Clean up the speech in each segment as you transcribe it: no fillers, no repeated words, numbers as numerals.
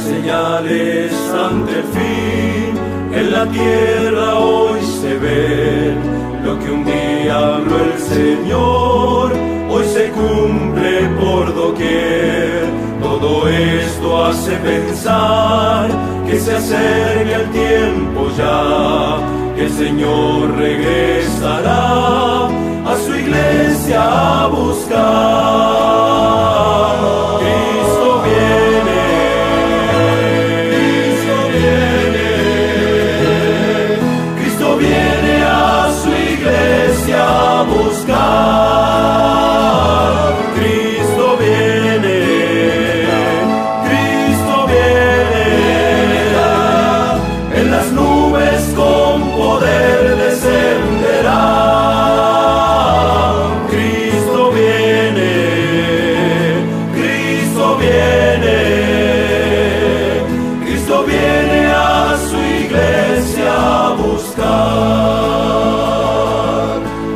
señales ante el fin, en la tierra hoy se ven. Lo que un día habló el Señor, hoy se cumple por doquier. Todo esto hace pensar que se acerca el tiempo ya, que el Señor regresará a su iglesia a buscar. Cristo viene, Cristo viene, Cristo viene a su iglesia a buscar. Cristo viene, Cristo viene, en las nubes con poder descenderá. Cristo viene, Cristo viene, Cristo viene a su iglesia a buscar.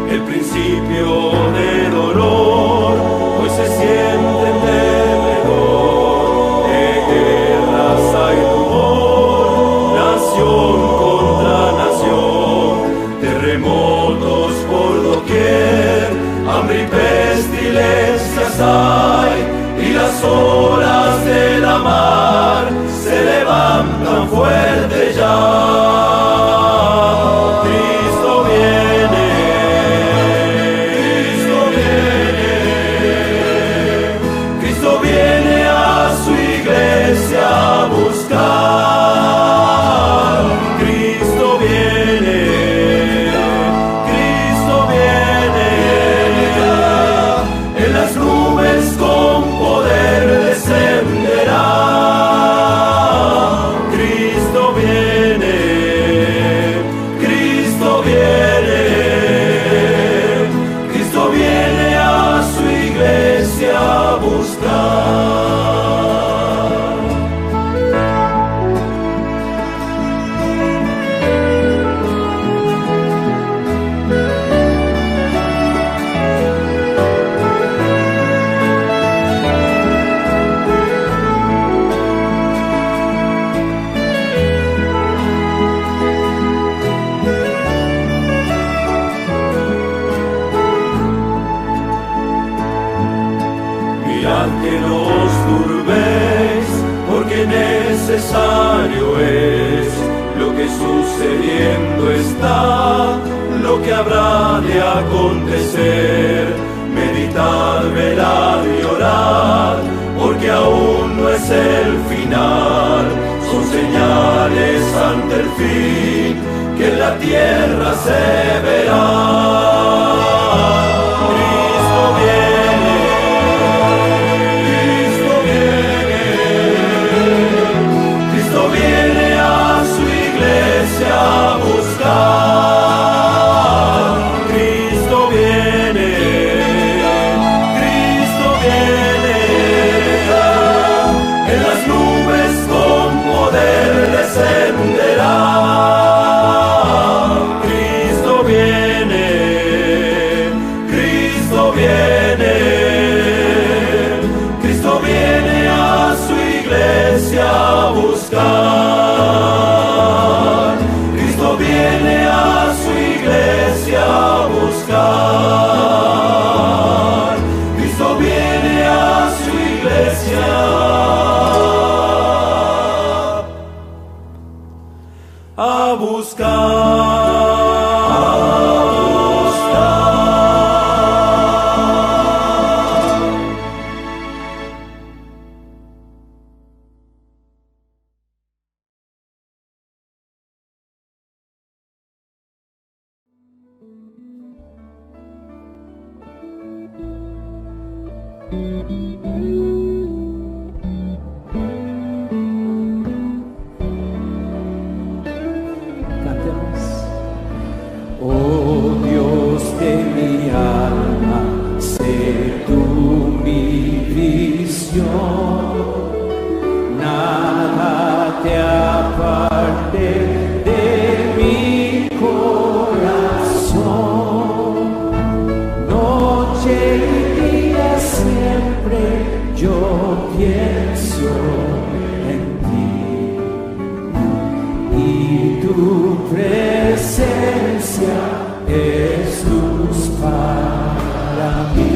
El principio de dolor hoy se siente en derredor, de guerras hay rumor, nación contra nación, terremotos por doquier, hambre y pestilencias hay, y las olas de la mar se levantan fuerte ya. Cristo viene, Cristo viene, Cristo viene a su iglesia a buscar. Cristo viene, Cristo viene, en las nubes con poder descenderá. Cristo viene, Cristo viene, Cristo viene a su iglesia a buscar. Mirad que no os turbéis, porque necesario es lo que sucediendo está, lo que habrá de acontecer. Meditad, velad y orad, porque aún no es el final. Son señales ante el fin, que en la tierra se verá. Cristo viene, Cristo viene, Cristo viene a su iglesia a buscar. Cristo viene, Cristo viene, en las nubes con poder descenderá. Cristo viene, Cristo viene, Cristo viene a su iglesia a buscar. Cristo viene a su iglesia a buscar. Cristo viene a su iglesia a buscar. Cantemos. Oh Dios de mi alma, sé tú mi visión, nada te aparte de mi corazón. Noche y día siempre yo pienso en ti. tu presencia es luz para mí.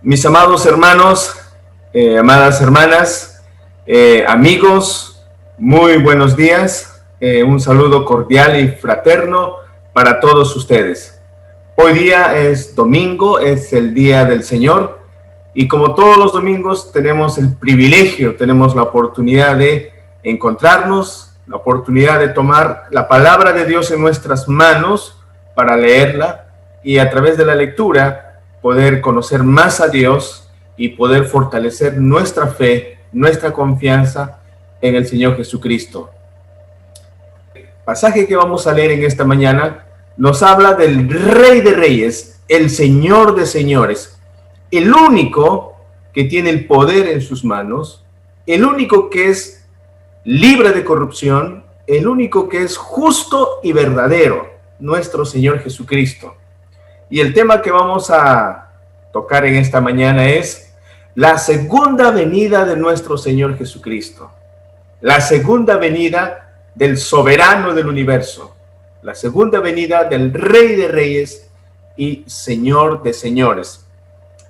Mis amados hermanos, amadas hermanas, amigos, muy buenos días. Un saludo cordial y fraterno para todos ustedes. Hoy día es domingo, es el día del Señor, y como todos los domingos tenemos el privilegio, tenemos la oportunidad de encontrarnos, la oportunidad de tomar la palabra de Dios en nuestras manos para leerla y a través de la lectura poder conocer más a Dios y poder fortalecer nuestra fe, nuestra confianza en el Señor Jesucristo. El pasaje que vamos a leer en esta mañana nos habla del Rey de Reyes, el Señor de Señores, el único que tiene el poder en sus manos, el único que es libre de corrupción, el único que es justo y verdadero, nuestro Señor Jesucristo. Y el tema que vamos a tocar en esta mañana es la segunda venida de nuestro Señor Jesucristo. La segunda venida del soberano del universo. La segunda venida del Rey de Reyes y Señor de Señores.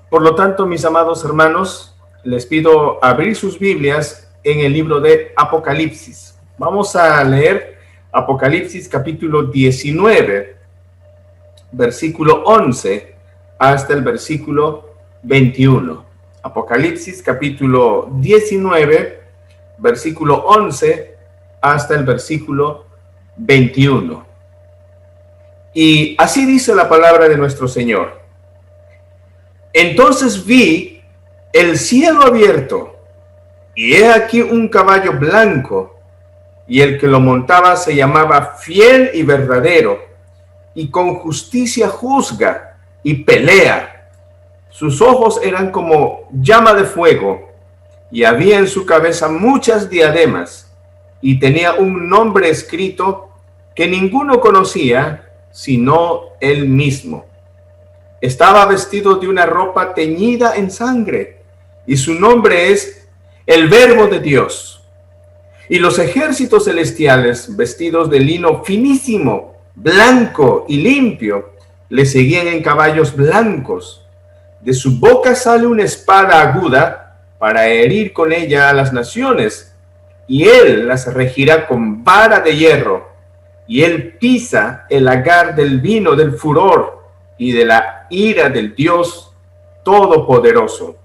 Por lo tanto, mis amados hermanos, les pido abrir sus Biblias en el libro de Apocalipsis. Vamos a leer Apocalipsis capítulo 19, versículo 11 hasta el versículo 21. Apocalipsis capítulo 19, versículo 11 hasta el versículo 21. Y así dice la palabra de nuestro Señor. Entonces vi el cielo abierto, y he aquí un caballo blanco, y el que lo montaba se llamaba Fiel y Verdadero, y con justicia juzga y pelea. Sus ojos eran como llama de fuego, y había en su cabeza muchas diademas, y tenía un nombre escrito que ninguno conocía, sino él mismo. Estaba vestido de una ropa teñida en sangre, y su nombre es el Verbo de Dios. Y los ejércitos celestiales, vestidos de lino finísimo, blanco y limpio, le seguían en caballos blancos. De su boca sale una espada aguda para herir con ella a las naciones, y él las regirá con vara de hierro, y él pisa el lagar del vino del furor y de la ira del Dios Todopoderoso.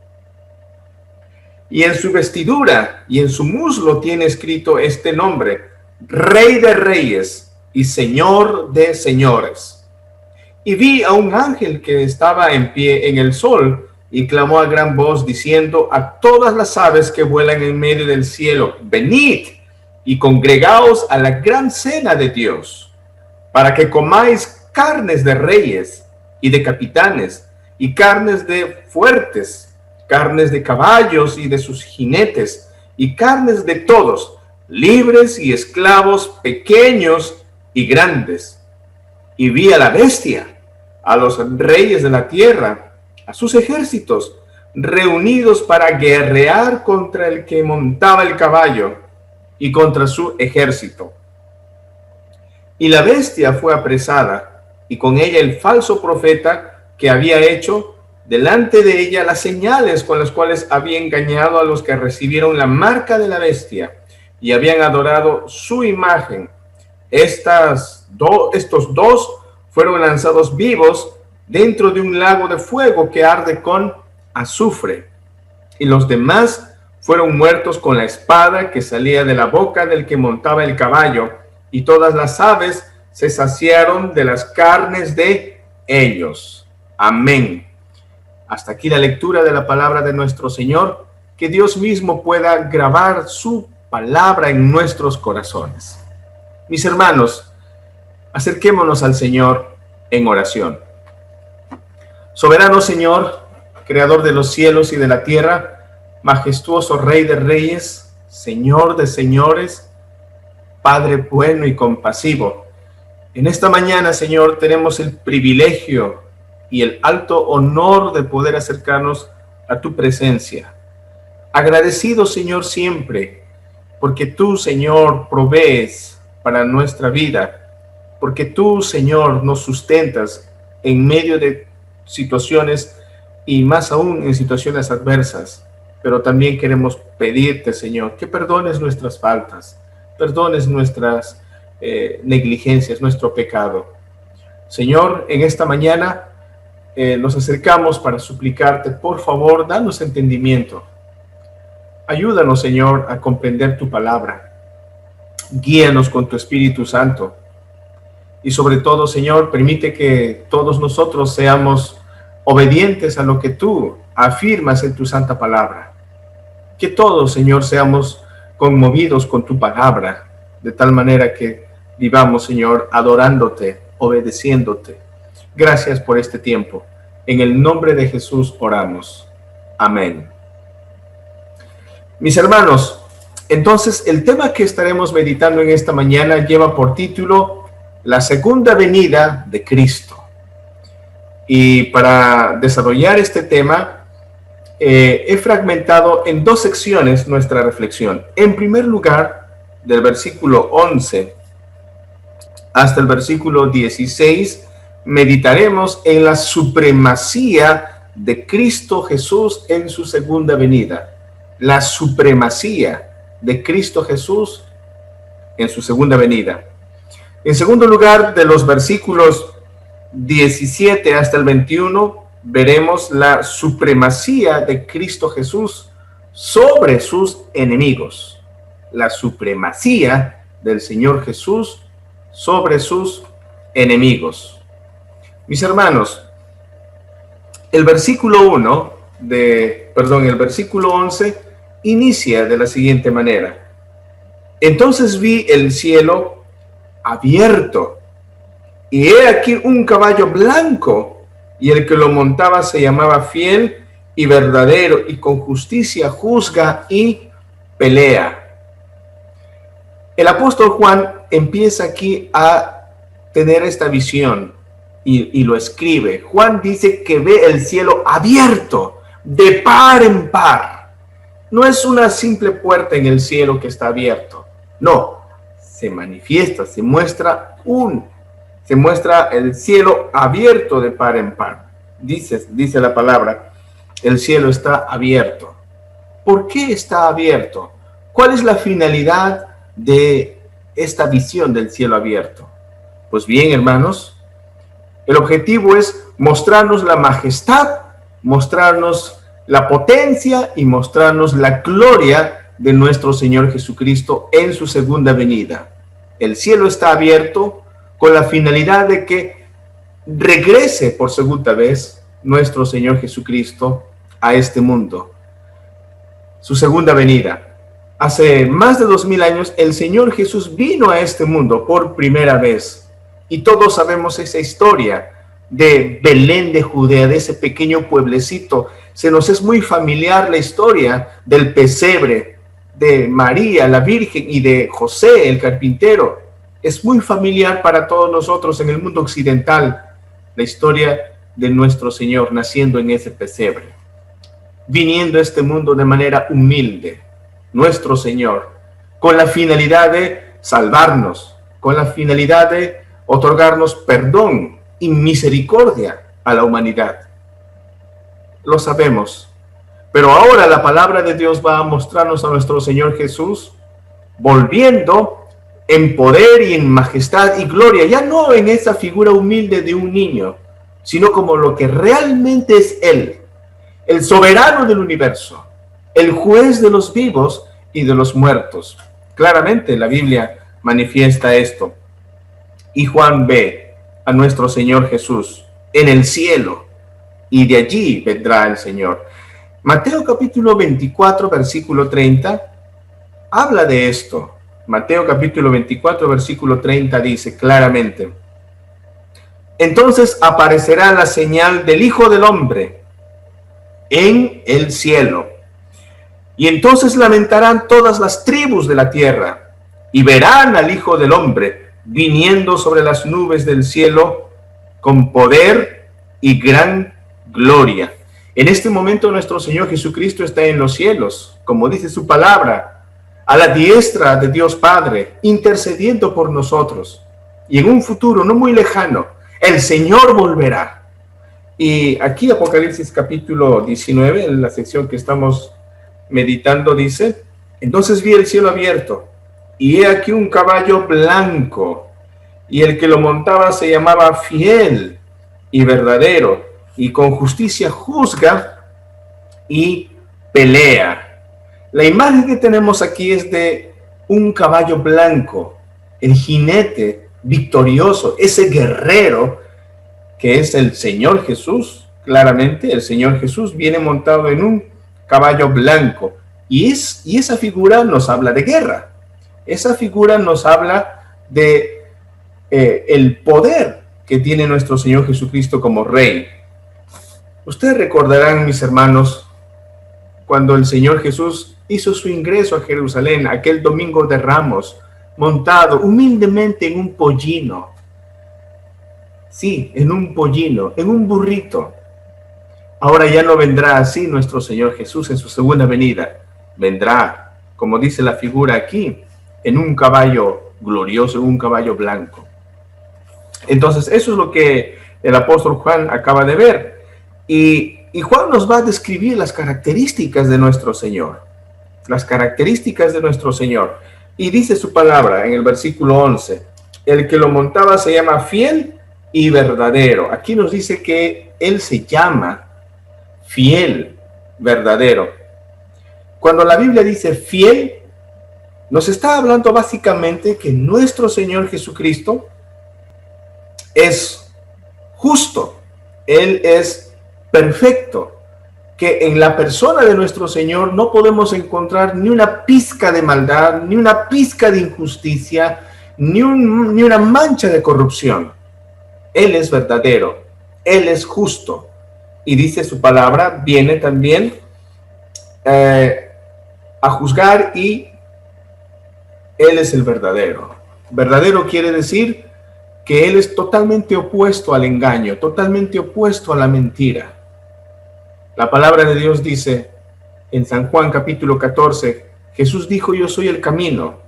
Y en su vestidura y en su muslo tiene escrito este nombre: Rey de Reyes y Señor de Señores. y vi a un ángel que estaba en pie en el sol y clamó a gran voz diciendo a todas las aves que vuelan en medio del cielo: venid y congregaos a la gran cena de Dios, para que comáis carnes de reyes y de capitanes, y carnes de fuertes, carnes de caballos y de sus jinetes, y carnes de todos, libres y esclavos, pequeños y grandes. Y vi a la bestia, a los reyes de la tierra, a sus ejércitos, reunidos para guerrear contra el que montaba el caballo y contra su ejército. Y la bestia fue apresada, y con ella el falso profeta que había hecho delante de ella las señales con las cuales había engañado a los que recibieron la marca de la bestia y habían adorado su imagen. Estos dos fueron lanzados vivos dentro de un lago de fuego que arde con azufre, y los demás fueron muertos con la espada que salía de la boca del que montaba el caballo, y todas las aves se saciaron de las carnes de ellos. Amén. Hasta aquí la lectura de la palabra de nuestro Señor. Que Dios mismo pueda grabar su palabra en nuestros corazones. Mis hermanos, acerquémonos al Señor en oración. Soberano Señor, Creador de los cielos y de la tierra, majestuoso Rey de reyes, Señor de señores, Padre bueno y compasivo, en esta mañana, Señor, tenemos el privilegio y el alto honor de poder acercarnos a tu presencia. Agradecido, Señor, siempre, porque tú, Señor, provees para nuestra vida, porque tú, Señor, nos sustentas en medio de situaciones y más aún en situaciones adversas. Pero también queremos pedirte, Señor, que perdones nuestras faltas, perdones nuestras negligencias, nuestro pecado. Señor, en esta mañana nos acercamos para suplicarte, por favor, danos entendimiento. Ayúdanos, Señor, a comprender tu palabra. Guíanos con tu Espíritu Santo. Y sobre todo, Señor, permite que todos nosotros seamos obedientes a lo que tú afirmas en tu santa palabra. Que todos, Señor, seamos conmovidos con tu palabra, de tal manera que vivamos, Señor, adorándote, obedeciéndote. Gracias por este tiempo. En el nombre de Jesús oramos. Amén. Mis hermanos, entonces el tema que estaremos meditando en esta mañana lleva por título La segunda venida de Cristo. Y para desarrollar este tema, he fragmentado en dos secciones nuestra reflexión. En primer lugar, del versículo 11 hasta el versículo 16, meditaremos en la supremacía de Cristo Jesús en su segunda venida. La supremacía de Cristo Jesús en su segunda venida. En segundo lugar, de los versículos 17 hasta el 21, veremos la supremacía de Cristo Jesús sobre sus enemigos. La supremacía del Señor Jesús sobre sus enemigos. Mis hermanos, el versículo 11 inicia de la siguiente manera: entonces vi el cielo abierto, y he aquí un caballo blanco, y el que lo montaba se llamaba Fiel y Verdadero, y con justicia juzga y pelea. El apóstol Juan empieza aquí a tener esta visión y lo escribe. Juan dice que ve el cielo abierto, de par en par. No es una simple puerta en el cielo que está abierto. No, se manifiesta, se muestra el cielo abierto de par en par. Dice la palabra, el cielo está abierto. ¿Por qué está abierto? ¿Cuál es la finalidad de esta visión del cielo abierto? Pues bien, hermanos, el objetivo es mostrarnos la majestad, mostrarnos la potencia y mostrarnos la gloria de nuestro Señor Jesucristo en su segunda venida. El cielo está abierto con la finalidad de que regrese por segunda vez nuestro Señor Jesucristo a este mundo. Su segunda venida. Hace más de 2000 años el Señor Jesús vino a este mundo por primera vez. Y todos sabemos esa historia de Belén de Judea, de ese pequeño pueblecito. Se nos es muy familiar la historia del pesebre, de María, la Virgen, y de José, el carpintero. Es muy familiar para todos nosotros en el mundo occidental la historia de nuestro Señor naciendo en ese pesebre, viniendo a este mundo de manera humilde, nuestro Señor, con la finalidad de salvarnos, con la finalidad de otorgarnos perdón y misericordia a la humanidad. Lo sabemos, pero ahora la palabra de Dios va a mostrarnos a nuestro Señor Jesús volviendo en poder y en majestad y gloria, ya no en esa figura humilde de un niño, sino como lo que realmente es Él, el soberano del universo, el juez de los vivos y de los muertos. Claramente la Biblia manifiesta esto. Y Juan ve a nuestro Señor Jesús en el cielo, y de allí vendrá el Señor. Mateo capítulo 24, versículo 30, habla de esto. Mateo capítulo 24, versículo 30 dice claramente: entonces aparecerá la señal del Hijo del Hombre en el cielo, y entonces lamentarán todas las tribus de la tierra, y verán al Hijo del Hombre viniendo sobre las nubes del cielo con poder y gran gloria. En este momento nuestro Señor Jesucristo está en los cielos, como dice su palabra, a la diestra de Dios Padre, intercediendo por nosotros. Y en un futuro no muy lejano, el Señor volverá. Y aquí Apocalipsis capítulo 19, en la sección que estamos meditando, dice: entonces vi el cielo abierto, y he aquí un caballo blanco, y el que lo montaba se llamaba Fiel y Verdadero, y con justicia juzga y pelea. La imagen que tenemos aquí es de un caballo blanco, el jinete victorioso, ese guerrero que es el Señor Jesús. Claramente el Señor Jesús viene montado en un caballo blanco, y esa figura nos habla de guerra. Esa figura nos habla de el poder que tiene nuestro Señor Jesucristo como Rey. Ustedes recordarán, mis hermanos, cuando el Señor Jesús hizo su ingreso a Jerusalén, aquel domingo de Ramos, montado humildemente en un pollino. Sí, en un pollino, en un burrito. Ahora ya no vendrá así nuestro Señor Jesús en su segunda venida. Vendrá, como dice la figura aquí, en un caballo glorioso, en un caballo blanco. Entonces, eso es lo que el apóstol Juan acaba de ver. Y Juan nos va a describir las características de nuestro Señor. Las características de nuestro Señor. Y dice su palabra en el versículo 11: el que lo montaba se llama Fiel y Verdadero. Aquí nos dice que Él se llama Fiel, Verdadero. Cuando la Biblia dice fiel, nos está hablando básicamente que nuestro Señor Jesucristo es justo, Él es perfecto, que en la persona de nuestro Señor no podemos encontrar ni una pizca de maldad, ni una pizca de injusticia, ni una mancha de corrupción. Él es verdadero, Él es justo, y dice su palabra, viene también a juzgar, y Él es el verdadero. Verdadero quiere decir que Él es totalmente opuesto al engaño, totalmente opuesto a la mentira. La palabra de Dios dice en San Juan capítulo 14, Jesús dijo: yo soy el camino,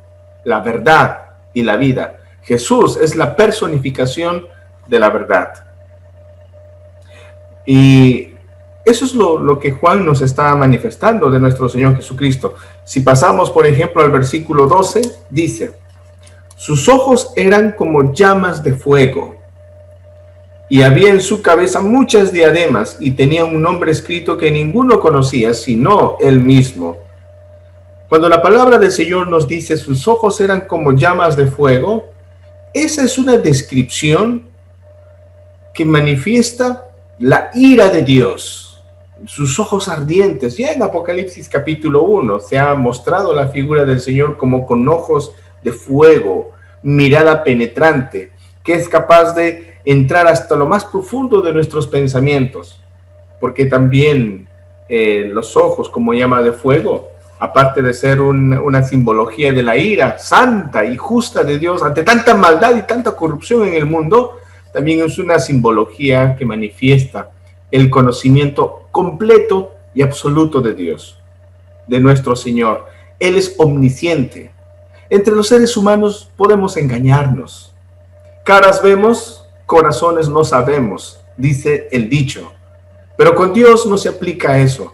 la verdad y la vida. Jesús es la personificación de la verdad. Y eso es lo que Juan nos está manifestando de nuestro Señor Jesucristo. Si pasamos, por ejemplo, al versículo 12, dice: sus ojos eran como llamas de fuego, y había en su cabeza muchas diademas, y tenía un nombre escrito que ninguno conocía, sino él mismo. Cuando la palabra del Señor nos dice sus ojos eran como llamas de fuego, esa es una descripción que manifiesta la ira de Dios, sus ojos ardientes. Ya en Apocalipsis capítulo 1 se ha mostrado la figura del Señor como con ojos de fuego, mirada penetrante, que es capaz de entrar hasta lo más profundo de nuestros pensamientos, porque también los ojos como llama de fuego, aparte de ser una simbología de la ira santa y justa de Dios ante tanta maldad y tanta corrupción en el mundo, también es una simbología que manifiesta el conocimiento completo y absoluto de Dios, de nuestro Señor. Él es omnisciente. Entre los seres humanos podemos engañarnos. Caras vemos, corazones no sabemos, dice el dicho. Pero con Dios no se aplica eso,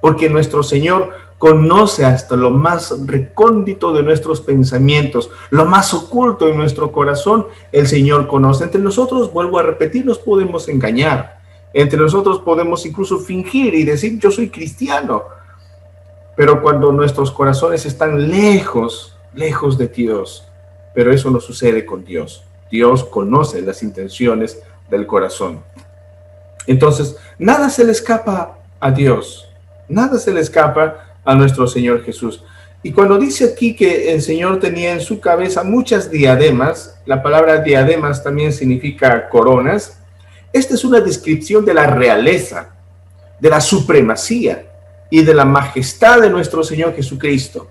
porque nuestro Señor conoce hasta lo más recóndito de nuestros pensamientos, lo más oculto de nuestro corazón, el Señor conoce. Entre nosotros, vuelvo a repetir, nos podemos engañar. Entre nosotros podemos incluso fingir y decir, yo soy cristiano. Pero cuando nuestros corazones están lejos de Dios, pero eso no sucede con Dios. Dios conoce las intenciones del corazón. Entonces, nada se le escapa a Dios, nada se le escapa a nuestro Señor Jesús. Y cuando dice aquí que el Señor tenía en su cabeza muchas diademas, la palabra diademas también significa coronas. Esta es una descripción de la realeza, de la supremacía y de la majestad de nuestro Señor Jesucristo.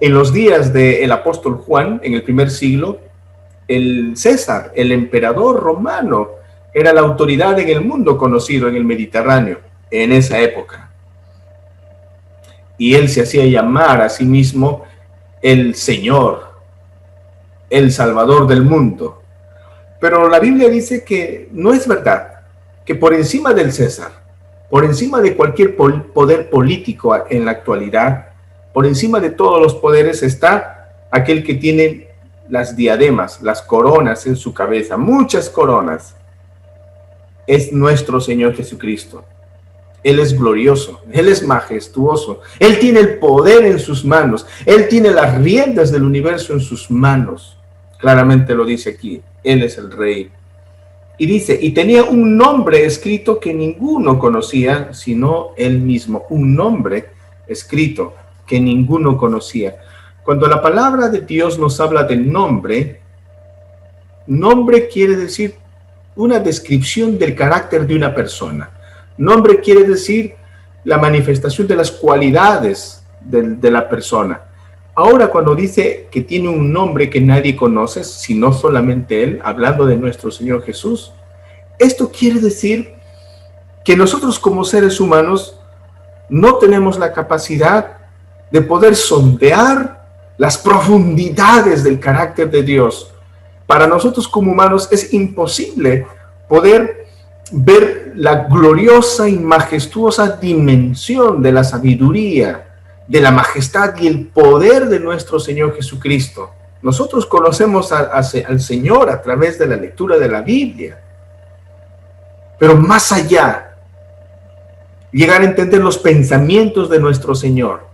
En los días del apóstol Juan, en el primer siglo, el César, el emperador romano, era la autoridad en el mundo conocido en el Mediterráneo en esa época. Y él se hacía llamar a sí mismo el Señor, el Salvador del mundo. Pero la Biblia dice que no es verdad, que por encima del César, por encima de cualquier poder político en la actualidad, por encima de todos los poderes está aquel que tiene las diademas, las coronas en su cabeza, muchas coronas. Es nuestro Señor Jesucristo. Él es glorioso, Él es majestuoso, Él tiene el poder en sus manos, Él tiene las riendas del universo en sus manos. Claramente lo dice aquí, Él es el Rey. Y dice, y tenía un nombre escrito que ninguno conocía, sino Él mismo. Un nombre escrito que ninguno conocía. Cuando la palabra de Dios nos habla de nombre, nombre quiere decir una descripción del carácter de una persona. Nombre quiere decir la manifestación de las cualidades de la persona. Ahora, cuando dice que tiene un nombre que nadie conoce, sino solamente Él, hablando de nuestro Señor Jesús, esto quiere decir que nosotros como seres humanos no tenemos la capacidad de poder sondear las profundidades del carácter de Dios. Para nosotros como humanos es imposible poder ver la gloriosa y majestuosa dimensión de la sabiduría, de la majestad y el poder de nuestro Señor Jesucristo. Nosotros conocemos al Señor a través de la lectura de la Biblia, pero más allá, llegar a entender los pensamientos de nuestro Señor,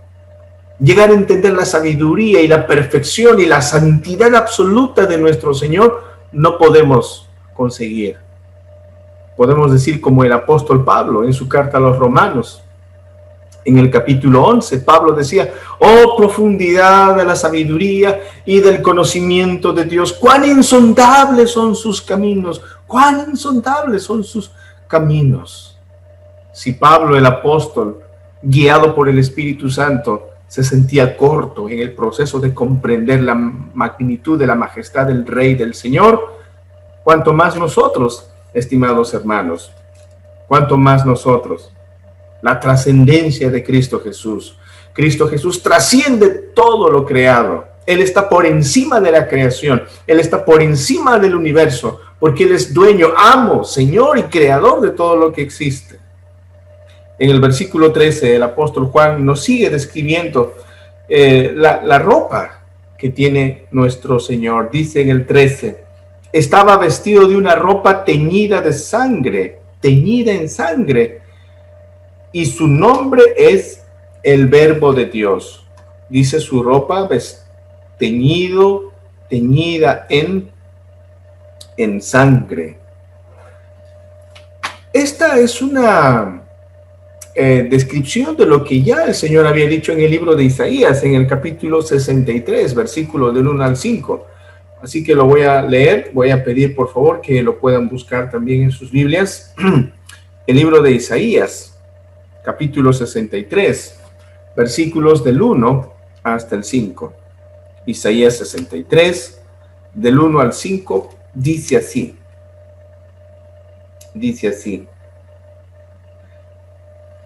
llegar a entender la sabiduría y la perfección y la santidad absoluta de nuestro Señor, no podemos conseguir. Podemos decir como el apóstol Pablo en su carta a los Romanos, en el capítulo 11, Pablo decía, oh profundidad de la sabiduría y del conocimiento de Dios, cuán insondables son sus caminos, cuán insondables son sus caminos. Si Pablo el apóstol, guiado por el Espíritu Santo, se sentía corto en el proceso de comprender la magnitud de la majestad del Rey del Señor, cuanto más nosotros, estimados hermanos, cuanto más nosotros. La trascendencia de Cristo Jesús. Cristo Jesús trasciende todo lo creado. Él está por encima de la creación. Él está por encima del universo, porque Él es dueño, amo, Señor y creador de todo lo que existe. En el versículo 13, el apóstol Juan nos sigue describiendo la ropa que tiene nuestro Señor. Dice en el 13, estaba vestido de una ropa teñida de sangre, teñida en sangre, y su nombre es el Verbo de Dios. Dice su ropa teñida en sangre. Esta es una descripción de lo que ya el Señor había dicho en el libro de Isaías, en el capítulo 63, versículo del 1 al 5. Así que lo voy a leer, voy a pedir por favor que lo puedan buscar también en sus Biblias. El libro de Isaías, capítulo 63, versículos del 1 hasta el 5. Isaías 63, del 1 al 5, dice así. Dice así.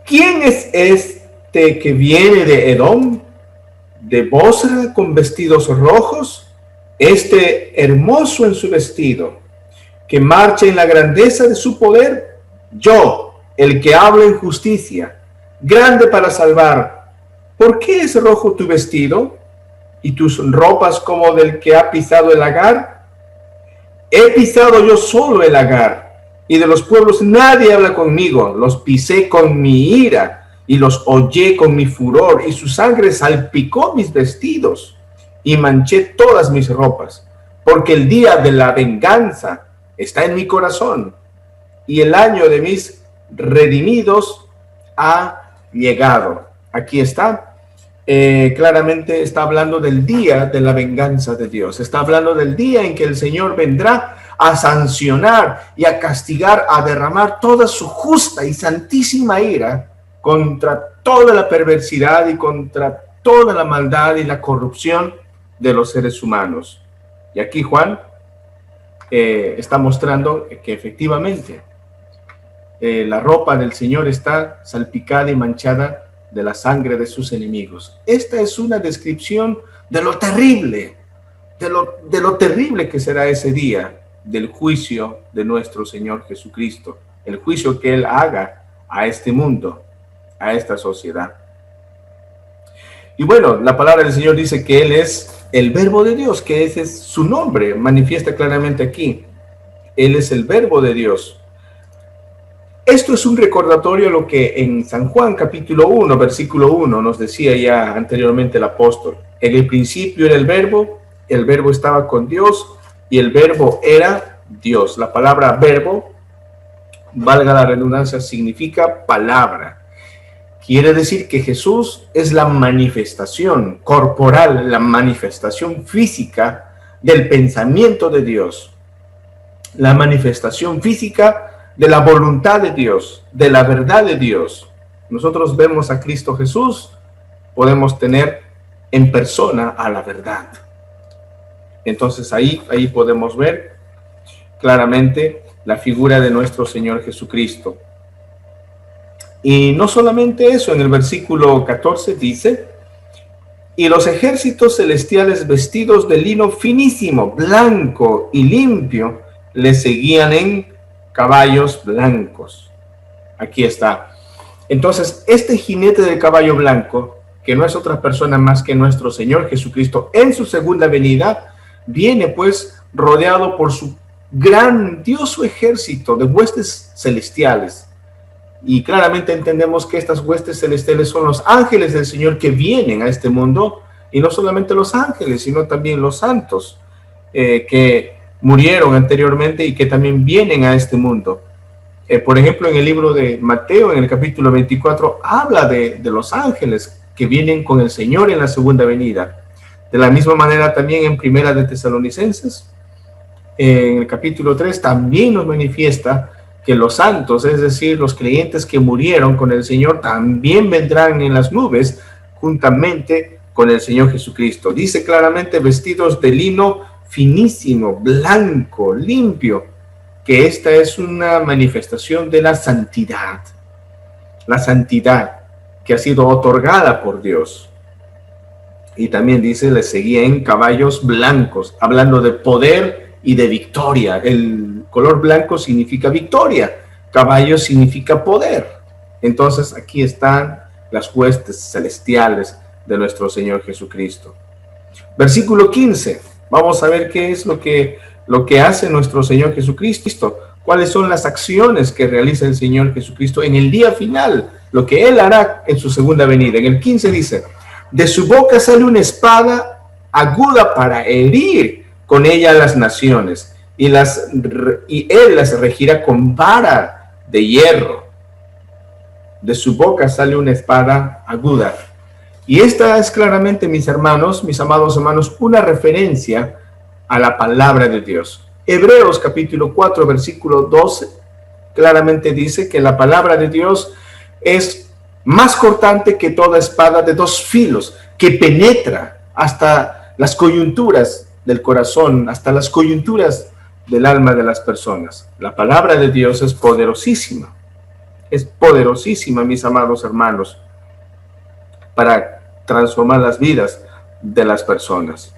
¿Quién es este que viene de Edom, de Bosra, con vestidos rojos? Este hermoso en su vestido, que marcha en la grandeza de su poder. Yo, el que habla en justicia, grande para salvar. ¿Por qué es rojo tu vestido y tus ropas como del que ha pisado el lagar? He pisado yo solo el lagar, y de los pueblos nadie habla conmigo. Los pisé con mi ira y los hollé con mi furor, y su sangre salpicó mis vestidos y manché todas mis ropas, porque el día de la venganza está en mi corazón, y el año de mis redimidos ha llegado. Aquí está. Claramente está hablando del día de la venganza de Dios. Está hablando del día en que el Señor vendrá a sancionar y a castigar, a derramar toda su justa y santísima ira contra toda la perversidad y contra toda la maldad y la corrupción de los seres humanos. Y aquí Juan está mostrando que efectivamente la ropa del Señor está salpicada y manchada de la sangre de sus enemigos. Esta es una descripción de lo terrible, de lo terrible que será ese día del juicio de nuestro Señor Jesucristo, el juicio que Él haga a este mundo, a esta sociedad. Y bueno, la palabra del Señor dice que Él es el Verbo de Dios, que ese es su nombre, manifiesta claramente aquí. Él es el Verbo de Dios. Esto es un recordatorio a lo que en San Juan capítulo 1, versículo 1 nos decía ya anteriormente el apóstol. En el principio era el Verbo estaba con Dios y el Verbo era Dios. La palabra verbo, valga la redundancia, significa palabra. Quiere decir que Jesús es la manifestación corporal, la manifestación física del pensamiento de Dios, la manifestación física de la voluntad de Dios, de la verdad de Dios. Nosotros vemos a Cristo Jesús, podemos tener en persona a la verdad. Entonces ahí podemos ver claramente la figura de nuestro Señor Jesucristo. Y no solamente eso, en el versículo 14 dice: y los ejércitos celestiales vestidos de lino finísimo, blanco y limpio, le seguían en caballos blancos. Aquí está. Entonces, este jinete de caballo blanco, que no es otra persona más que nuestro Señor Jesucristo, en su segunda venida, viene pues rodeado por su grandioso ejército de huestes celestiales. Y claramente entendemos que estas huestes celestiales son los ángeles del Señor que vienen a este mundo, y no solamente los ángeles, sino también los santos que murieron anteriormente y que también vienen a este mundo. Por ejemplo, en el libro de Mateo, en el capítulo 24, habla de los ángeles que vienen con el Señor en la segunda venida. De la misma manera también en Primera de Tesalonicenses, en el capítulo 3, también nos manifiesta que los santos, es decir, los creyentes que murieron con el Señor, también vendrán en las nubes juntamente con el Señor Jesucristo. Dice claramente vestidos de lino finísimo, blanco, limpio, que esta es una manifestación de la santidad que ha sido otorgada por Dios. Y también dice, le seguía en caballos blancos, hablando de poder y de victoria. El color blanco significa victoria, caballo significa poder. Entonces aquí están las huestes celestiales de nuestro Señor Jesucristo. Versículo 15. Vamos a ver qué es lo que hace nuestro Señor Jesucristo, cuáles son las acciones que realiza el Señor Jesucristo en el día final, lo que Él hará en su segunda venida. En el 15 dice: de su boca sale una espada aguda para herir con ella a las naciones, y Él las regirá con vara de hierro. De su boca sale una espada aguda. Y esta es claramente, mis hermanos, mis amados hermanos, una referencia a la palabra de Dios. Hebreos capítulo 4, versículo 12, claramente dice que la palabra de Dios es más cortante que toda espada de dos filos, que penetra hasta las coyunturas del corazón, hasta las coyunturas del alma de las personas. La palabra de Dios es poderosísima, mis amados hermanos, para transformar las vidas de las personas.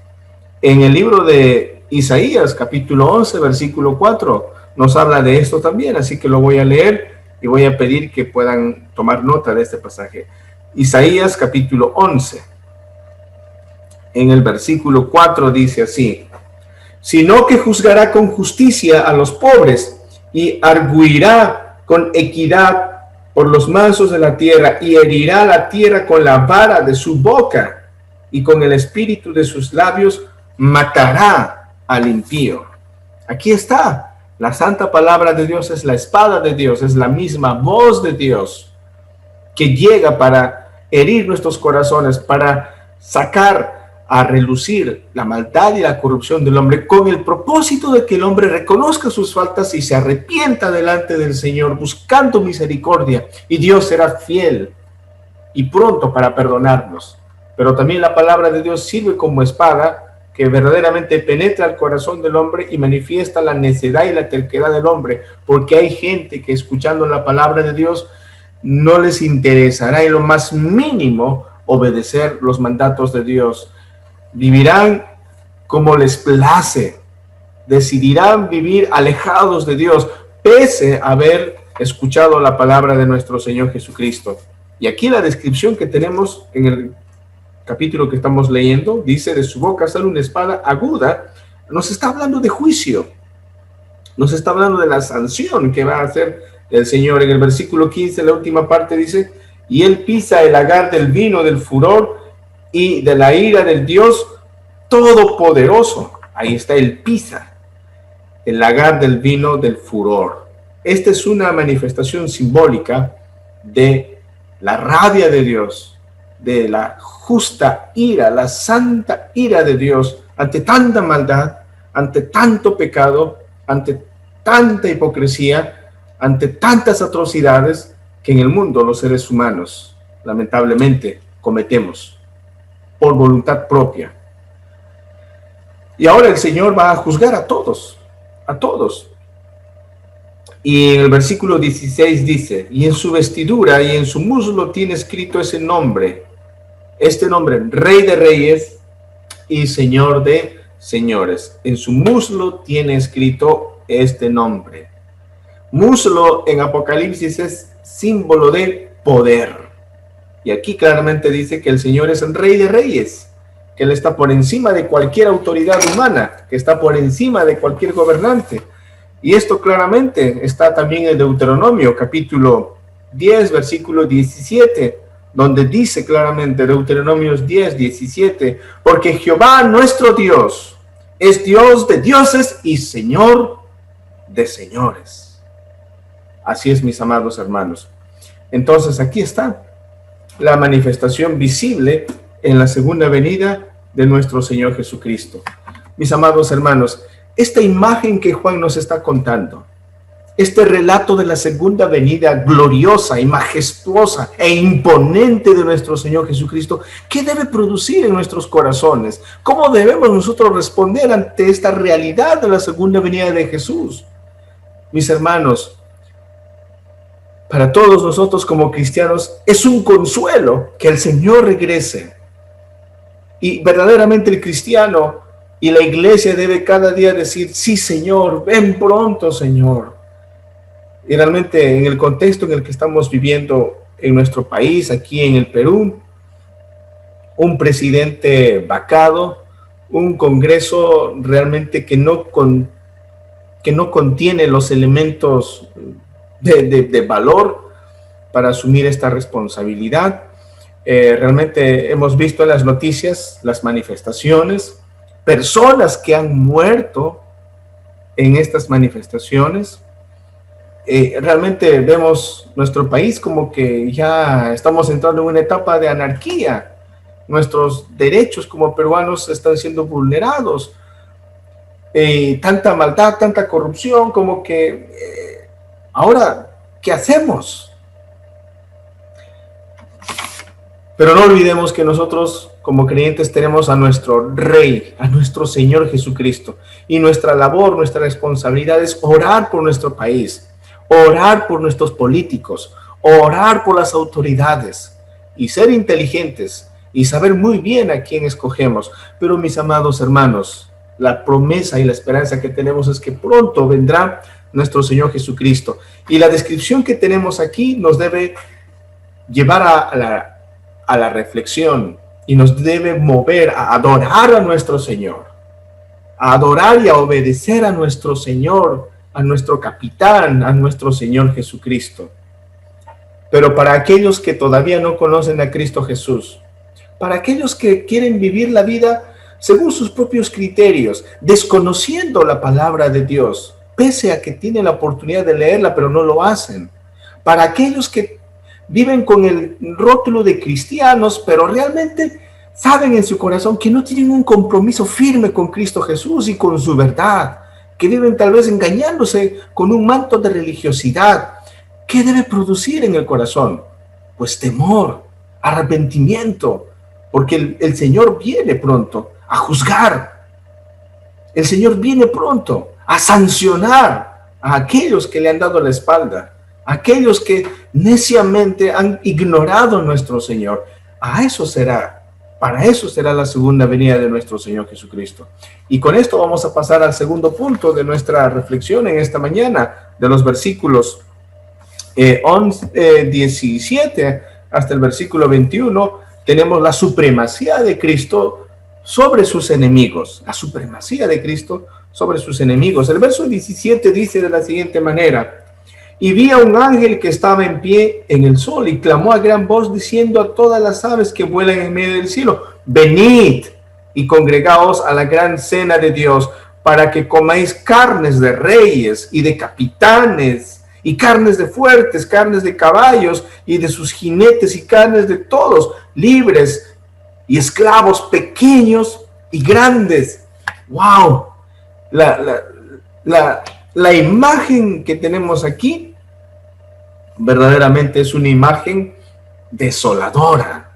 En el libro de Isaías, capítulo 11, versículo 4, nos habla de esto también, así que lo voy a leer y voy a pedir que puedan tomar nota de este pasaje. Isaías, capítulo 11, en el versículo 4 dice así: sino que juzgará con justicia a los pobres y arguirá con equidad por los mansos de la tierra, y herirá la tierra con la vara de su boca, y con el espíritu de sus labios matará al impío. Aquí está, la santa palabra de Dios es la espada de Dios, es la misma voz de Dios que llega para herir nuestros corazones, para sacar a relucir la maldad y la corrupción del hombre, con el propósito de que el hombre reconozca sus faltas y se arrepienta delante del Señor, buscando misericordia, y Dios será fiel y pronto para perdonarnos. Pero también la palabra de Dios sirve como espada que verdaderamente penetra el corazón del hombre y manifiesta la necedad y la terquedad del hombre, porque hay gente que, escuchando la palabra de Dios, no les interesará en lo más mínimo obedecer los mandatos de Dios. Vivirán como les place, decidirán vivir alejados de Dios, pese a haber escuchado la palabra de nuestro Señor Jesucristo. Y aquí la descripción que tenemos en el capítulo que estamos leyendo, dice: de su boca sale una espada aguda. Nos está hablando de juicio, nos está hablando de la sanción que va a hacer el Señor. En el versículo 15, la última parte dice: y él pisa el lagar del vino del furor y de la ira del Dios Todopoderoso. Ahí está el pisa, el lagar del vino del furor. Esta es una manifestación simbólica de la rabia de Dios, de la justa ira, la santa ira de Dios ante tanta maldad, ante tanto pecado, ante tanta hipocresía, ante tantas atrocidades que en el mundo los seres humanos lamentablemente cometemos por voluntad propia. Y ahora el Señor va a juzgar a todos, a todos. Y en el versículo 16 dice: y en su vestidura y en su muslo tiene escrito ese nombre, este nombre, Rey de Reyes y Señor de Señores. En su muslo tiene escrito este nombre. Muslo en Apocalipsis es símbolo de poder. Y aquí claramente dice que el Señor es el Rey de Reyes, que Él está por encima de cualquier autoridad humana, que está por encima de cualquier gobernante. Y esto claramente está también en Deuteronomio, capítulo 10, versículo 17, donde dice claramente, Deuteronomio 10, 17, porque Jehová nuestro Dios es Dios de dioses y Señor de señores. Así es, mis amados hermanos. Entonces aquí está la manifestación visible en la segunda venida de nuestro Señor Jesucristo. Mis amados hermanos, esta imagen que Juan nos está contando, este relato de la segunda venida gloriosa y majestuosa e imponente de nuestro Señor Jesucristo, ¿qué debe producir en nuestros corazones? ¿Cómo debemos nosotros responder ante esta realidad de la segunda venida de Jesús? Mis hermanos, para todos nosotros como cristianos es un consuelo que el Señor regrese. Y verdaderamente el cristiano y la iglesia debe cada día decir: sí, Señor, ven pronto, Señor. Y realmente en el contexto en el que estamos viviendo en nuestro país, aquí en el Perú, un presidente vacado, un Congreso realmente que no contiene los elementos de valor para asumir esta responsabilidad. Realmente hemos visto en las noticias las manifestaciones, personas que han muerto en estas manifestaciones, realmente vemos nuestro país como que ya estamos entrando en una etapa de anarquía. Nuestros derechos como peruanos están siendo vulnerados. Tanta maldad, tanta corrupción, como que ahora, ¿qué hacemos? Pero no olvidemos que nosotros como creyentes tenemos a nuestro Rey, a nuestro Señor Jesucristo. Y nuestra labor, nuestra responsabilidad es orar por nuestro país, orar por nuestros políticos, orar por las autoridades y ser inteligentes y saber muy bien a quién escogemos. Pero mis amados hermanos, la promesa y la esperanza que tenemos es que pronto vendrá nuestro Señor Jesucristo. Y la descripción que tenemos aquí nos debe llevar a la reflexión y nos debe mover a adorar a nuestro Señor, a adorar y a obedecer a nuestro Señor, a nuestro capitán, a nuestro Señor Jesucristo. Pero para aquellos que todavía no conocen a Cristo Jesús, para aquellos que quieren vivir la vida según sus propios criterios, desconociendo la palabra de Dios, pese a que tienen la oportunidad de leerla, pero no lo hacen. Para aquellos que viven con el rótulo de cristianos, pero realmente saben en su corazón que no tienen un compromiso firme con Cristo Jesús y con su verdad, que viven tal vez engañándose con un manto de religiosidad. ¿Qué debe producir en el corazón? Pues temor, arrepentimiento, porque el Señor viene pronto a juzgar. El Señor viene pronto a sancionar a aquellos que le han dado la espalda, a aquellos que neciamente han ignorado a nuestro Señor. Para eso será la segunda venida de nuestro Señor Jesucristo. Y con esto vamos a pasar al segundo punto de nuestra reflexión en esta mañana, de los versículos 17 hasta el versículo 21, tenemos la supremacía de Cristo sobre sus enemigos. La supremacía de Cristo sobre sus enemigos. El verso 17 dice de la siguiente manera: y vi a un ángel que estaba en pie en el sol y clamó a gran voz diciendo a todas las aves que vuelan en medio del cielo: venid y congregaos a la gran cena de Dios, para que comáis carnes de reyes y de capitanes, y carnes de fuertes, carnes de caballos y de sus jinetes, y carnes de todos, libres y esclavos, pequeños y grandes. ¡Wow! La imagen que tenemos aquí verdaderamente es una imagen desoladora.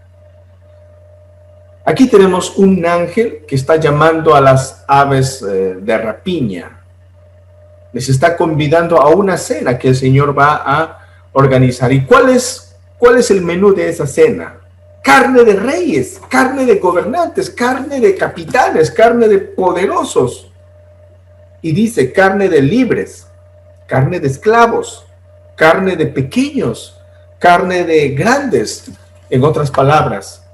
Aquí tenemos un ángel que está llamando a las aves de rapiña. Les está convidando a una cena que el Señor va a organizar. ¿Y cuál es el menú de esa cena? Carne de reyes, carne de gobernantes, carne de capitanes, carne de poderosos. Y dice carne de libres, carne de esclavos, carne de pequeños, carne de grandes. En otras palabras,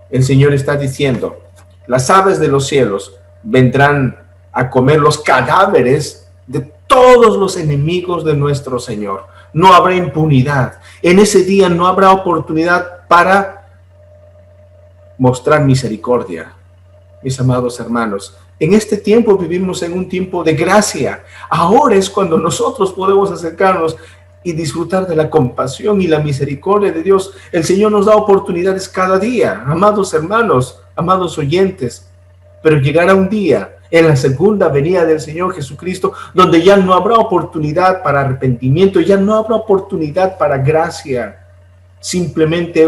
el Señor está diciendo: las aves de los cielos vendrán a comer los cadáveres de todos los enemigos de nuestro Señor. No habrá impunidad. En ese día no habrá oportunidad para mostrar misericordia. Mis amados hermanos, en este tiempo vivimos en un tiempo de gracia. Ahora es cuando nosotros podemos acercarnos y disfrutar de la compasión y la misericordia de Dios. El Señor nos da oportunidades cada día, amados hermanos, amados oyentes. Pero llegará un día, en la segunda venida del Señor Jesucristo, donde ya no habrá oportunidad para arrepentimiento, ya no habrá oportunidad para gracia. Simplemente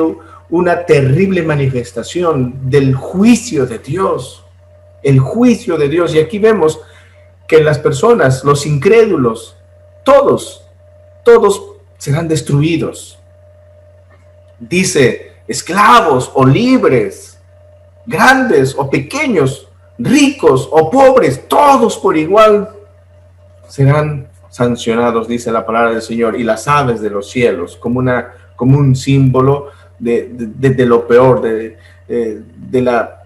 una terrible manifestación del juicio de Dios. El juicio de Dios. Y aquí vemos que las personas, los incrédulos, todos serán destruidos. Dice: esclavos o libres, grandes o pequeños, ricos o pobres, todos por igual serán sancionados, dice la palabra del Señor. Y las aves de los cielos, como un símbolo de lo peor, de la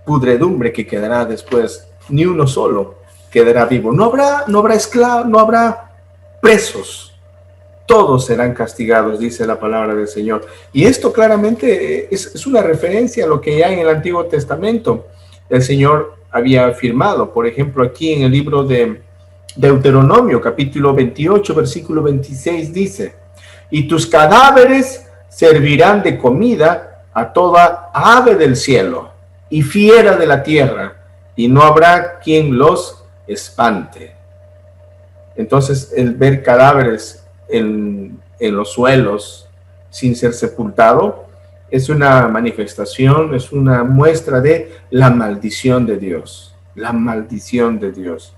pudredumbre que quedará después. Ni uno solo quedará vivo. No habrá esclavos, no habrá presos. Todos serán castigados, dice la palabra del Señor. Y esto claramente es una referencia a lo que ya en el Antiguo Testamento el Señor había afirmado. Por ejemplo, aquí en el libro de Deuteronomio capítulo 28, versículo 26 dice: y tus cadáveres servirán de comida a toda ave del cielo y fiera de la tierra, y no habrá quien los espante. Entonces, el ver cadáveres en los suelos sin ser sepultado es una manifestación, es una muestra de la maldición de Dios. La maldición de Dios.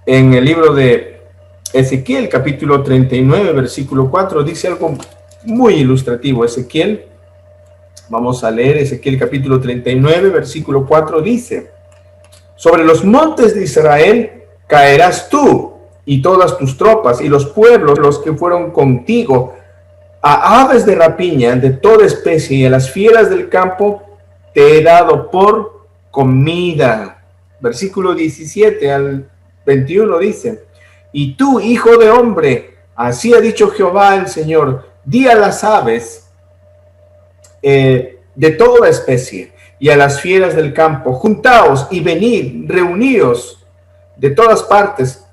En el libro de Ezequiel, capítulo 39, versículo 4, dice algo muy ilustrativo. Ezequiel, vamos a leer Ezequiel capítulo 39, versículo 4, dice: sobre los montes de Israel caerás tú y todas tus tropas y los pueblos, los que fueron contigo, a aves de rapiña de toda especie y a las fieras del campo te he dado por comida. Versículo 17 al 21 dice: y tú, hijo de hombre, así ha dicho Jehová el Señor, di a las aves de toda especie y a las fieras del campo, juntaos y venid, reuníos de todas partes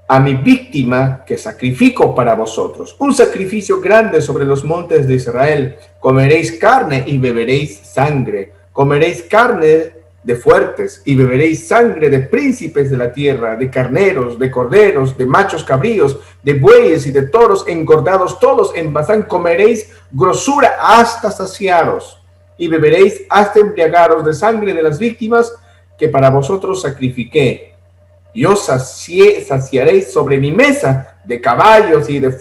a mi víctima que sacrifico para vosotros, un sacrificio grande sobre los montes de Israel. Comeréis carne y beberéis sangre, comeréis carne de fuertes y beberéis sangre de príncipes de la tierra, de carneros, de corderos, de machos cabríos, de bueyes y de toros engordados todos en Basán. Comeréis grosura hasta saciaros y beberéis hasta embriagaros de sangre de las víctimas que para vosotros sacrifiqué. Y os saciaréis sobre mi mesa de caballos y de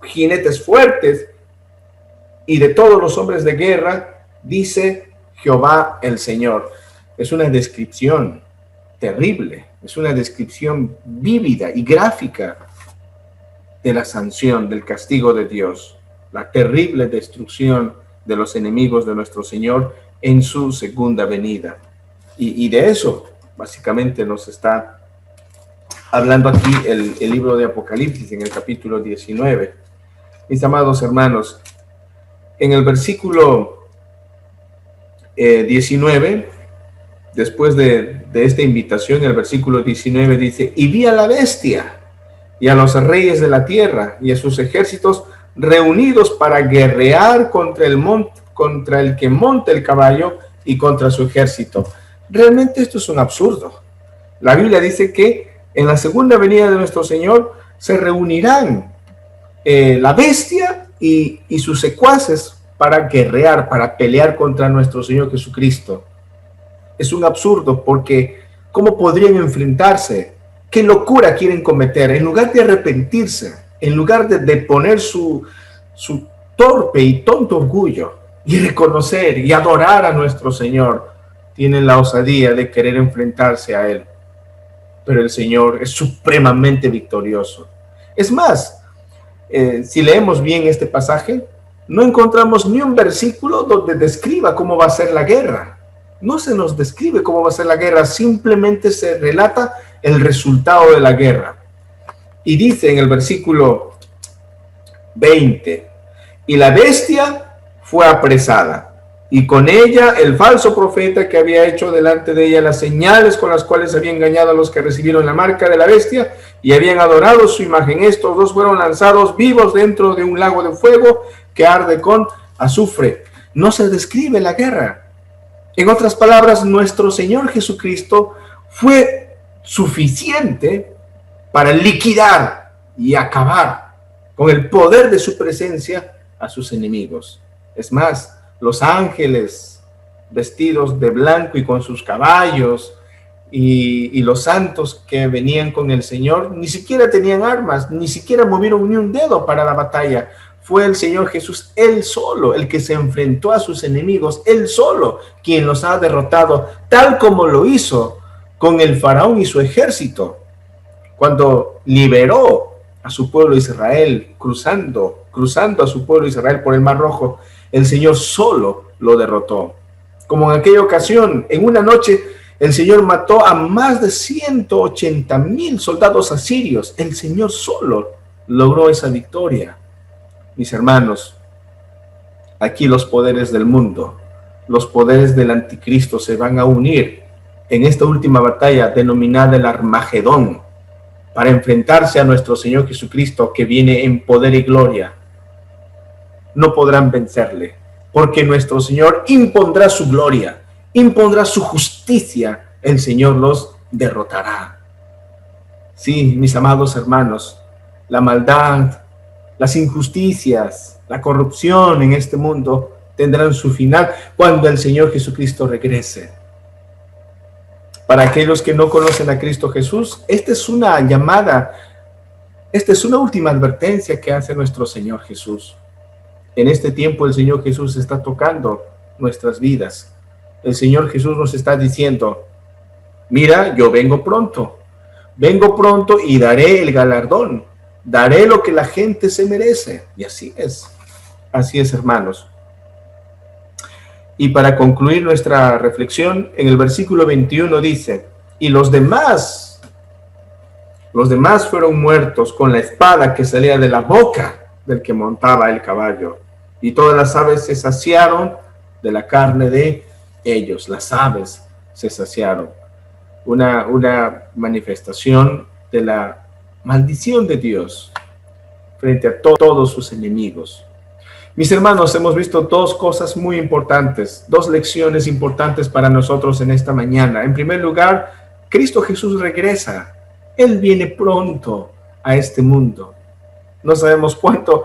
jinetes fuertes y de todos los hombres de guerra, dice Jehová el Señor. Es una descripción terrible, es una descripción vívida y gráfica de la sanción, del castigo de Dios, la terrible destrucción de los enemigos de nuestro Señor en su segunda venida. Y de eso básicamente nos está hablando aquí el libro de Apocalipsis en el capítulo 19. Mis amados hermanos, en el versículo 19, después de esta invitación, el versículo 19 dice: y vi a la bestia y a los reyes de la tierra y a sus ejércitos reunidos para guerrear contra el que monta el caballo y contra su ejército. Realmente esto es un absurdo. La Biblia dice que en la segunda venida de nuestro Señor se reunirán la bestia y sus secuaces para guerrear, para pelear contra nuestro Señor Jesucristo. Es un absurdo porque ¿cómo podrían enfrentarse? ¿Qué locura quieren cometer? En lugar de arrepentirse, en lugar de poner su torpe y tonto orgullo y reconocer y adorar a nuestro Señor, tienen la osadía de querer enfrentarse a Él. Pero el Señor es supremamente victorioso. Es más, si leemos bien este pasaje, no encontramos ni un versículo donde describa cómo va a ser la guerra. No se nos describe cómo va a ser la guerra, simplemente se relata el resultado de la guerra. Y dice en el versículo 20: y la bestia fue apresada, y con ella el falso profeta que había hecho delante de ella las señales con las cuales había engañado a los que recibieron la marca de la bestia y habían adorado su imagen. Estos dos fueron lanzados vivos dentro de un lago de fuego que arde con azufre. No se describe la guerra. En otras palabras, nuestro Señor Jesucristo fue suficiente para liquidar y acabar con el poder de su presencia a sus enemigos. Es más, los ángeles vestidos de blanco y con sus caballos y los santos que venían con el Señor ni siquiera tenían armas, ni siquiera movieron ni un dedo para la batalla. Fue el Señor Jesús, Él solo, el que se enfrentó a sus enemigos, Él solo, quien los ha derrotado, tal como lo hizo con el faraón y su ejército, cuando liberó a su pueblo Israel, cruzando a su pueblo Israel por el Mar Rojo. El Señor solo lo derrotó. Como en aquella ocasión, en una noche, el Señor mató a más de 180,000 soldados asirios. El Señor solo logró esa victoria. Mis hermanos, aquí los poderes del mundo, los poderes del anticristo se van a unir en esta última batalla denominada el Armagedón. para enfrentarse a nuestro Señor Jesucristo, que viene en poder y gloria, no podrán vencerle, porque nuestro Señor impondrá su gloria, impondrá su justicia, el Señor los derrotará. Sí, mis amados hermanos, la maldad, las injusticias, la corrupción en este mundo tendrán su final cuando el Señor Jesucristo regrese. Para aquellos que no conocen a Cristo Jesús, esta es una llamada, esta es una última advertencia que hace nuestro Señor Jesús. En este tiempo el Señor Jesús está tocando nuestras vidas. El Señor Jesús nos está diciendo, mira, yo vengo pronto y daré el galardón, daré lo que la gente se merece. Y así es, hermanos. Y para concluir nuestra reflexión, en el versículo 21 dice, y los demás fueron muertos con la espada que salía de la boca del que montaba el caballo. Y todas las aves se saciaron de la carne de ellos. Las aves se saciaron. Una manifestación de la maldición de Dios frente a todos sus enemigos. Mis hermanos, hemos visto dos cosas muy importantes, dos lecciones importantes para nosotros en esta mañana. En primer lugar, Cristo Jesús regresa. Él viene pronto a este mundo. No sabemos cuánto,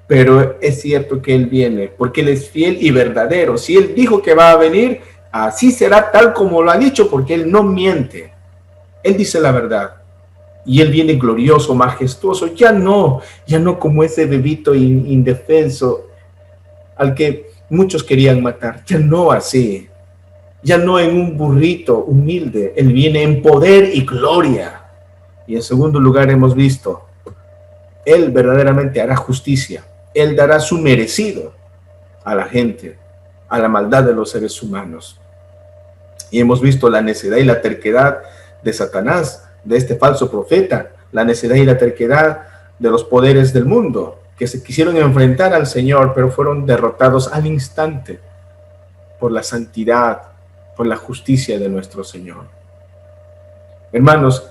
pero es cierto que Él viene, porque Él es fiel y verdadero. Si Él dijo que va a venir, así será tal como lo ha dicho, porque Él no miente. Él dice la verdad. Y Él viene glorioso, majestuoso, ya no como ese bebito indefenso al que muchos querían matar, ya no así, ya no en un burrito humilde. Él viene en poder y gloria. Y en segundo lugar hemos visto, Él verdaderamente hará justicia, Él dará su merecido a la gente, a la maldad de los seres humanos. Y hemos visto la necedad y la terquedad de Satanás, de este falso profeta, la necedad y la terquedad de los poderes del mundo, que se quisieron enfrentar al Señor, pero fueron derrotados al instante por la santidad, por la justicia de nuestro Señor. Hermanos,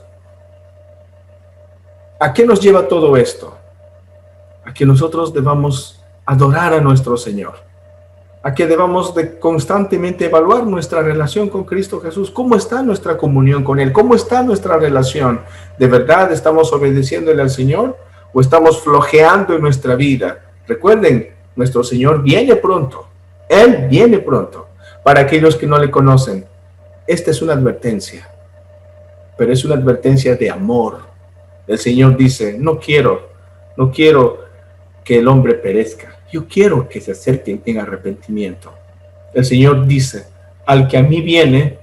¿a qué nos lleva todo esto? A que nosotros debamos adorar a nuestro Señor, a que debamos de constantemente evaluar nuestra relación con Cristo Jesús. ¿Cómo está nuestra comunión con Él? ¿Cómo está nuestra relación? ¿De verdad estamos obedeciéndole al Señor o estamos flojeando en nuestra vida? Recuerden, nuestro Señor viene pronto. Él viene pronto. Para aquellos que no le conocen, esta es una advertencia, pero es una advertencia de amor. El Señor dice, no quiero que el hombre perezca. Yo quiero que se acerquen en arrepentimiento. El Señor dice, al que a mí viene,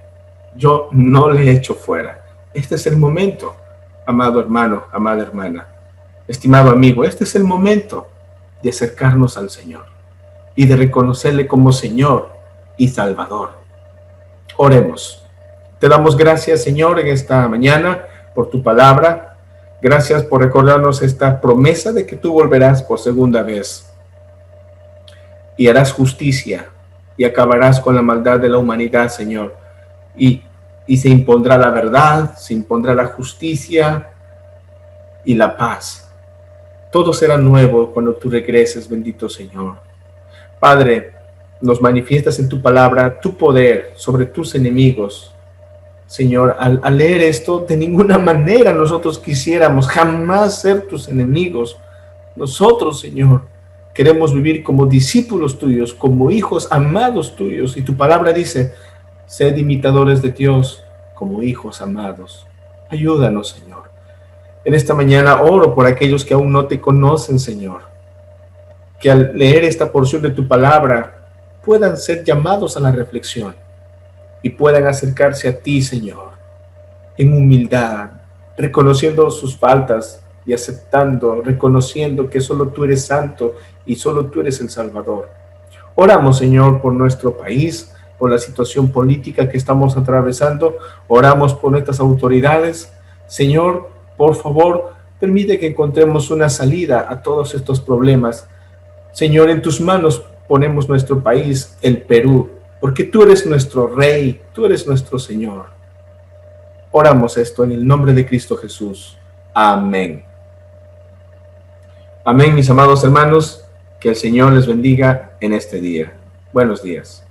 yo no le echo fuera. Este es el momento, amado hermano, amada hermana, estimado amigo, este es el momento de acercarnos al Señor y de reconocerle como Señor y Salvador. Oremos. Te damos gracias, Señor, en esta mañana por tu palabra. Gracias por recordarnos esta promesa de que tú volverás por segunda vez y harás justicia y acabarás con la maldad de la humanidad, Señor. Y se impondrá la verdad, se impondrá la justicia y la paz. Todo será nuevo cuando tú regreses, bendito Señor. Padre, nos manifiestas en tu palabra tu poder sobre tus enemigos. Señor, al leer esto, de ninguna manera nosotros quisiéramos jamás ser tus enemigos. Nosotros, Señor, queremos vivir como discípulos tuyos, como hijos amados tuyos. Y tu palabra dice, sed imitadores de Dios como hijos amados. Ayúdanos, Señor. En esta mañana oro por aquellos que aún no te conocen, Señor. Que al leer esta porción de tu palabra puedan ser llamados a la reflexión y puedan acercarse a ti, Señor, en humildad, reconociendo sus faltas y aceptando, reconociendo que solo tú eres santo y solo tú eres el Salvador. Oramos, Señor, por nuestro país, por la situación política que estamos atravesando. Oramos por nuestras autoridades. Señor, por favor, permite que encontremos una salida a todos estos problemas. Señor, en tus manos ponemos nuestro país, el Perú, porque tú eres nuestro Rey, tú eres nuestro Señor. Oramos esto en el nombre de Cristo Jesús. Amén. Amén, mis amados hermanos. Que el Señor les bendiga en este día. Buenos días.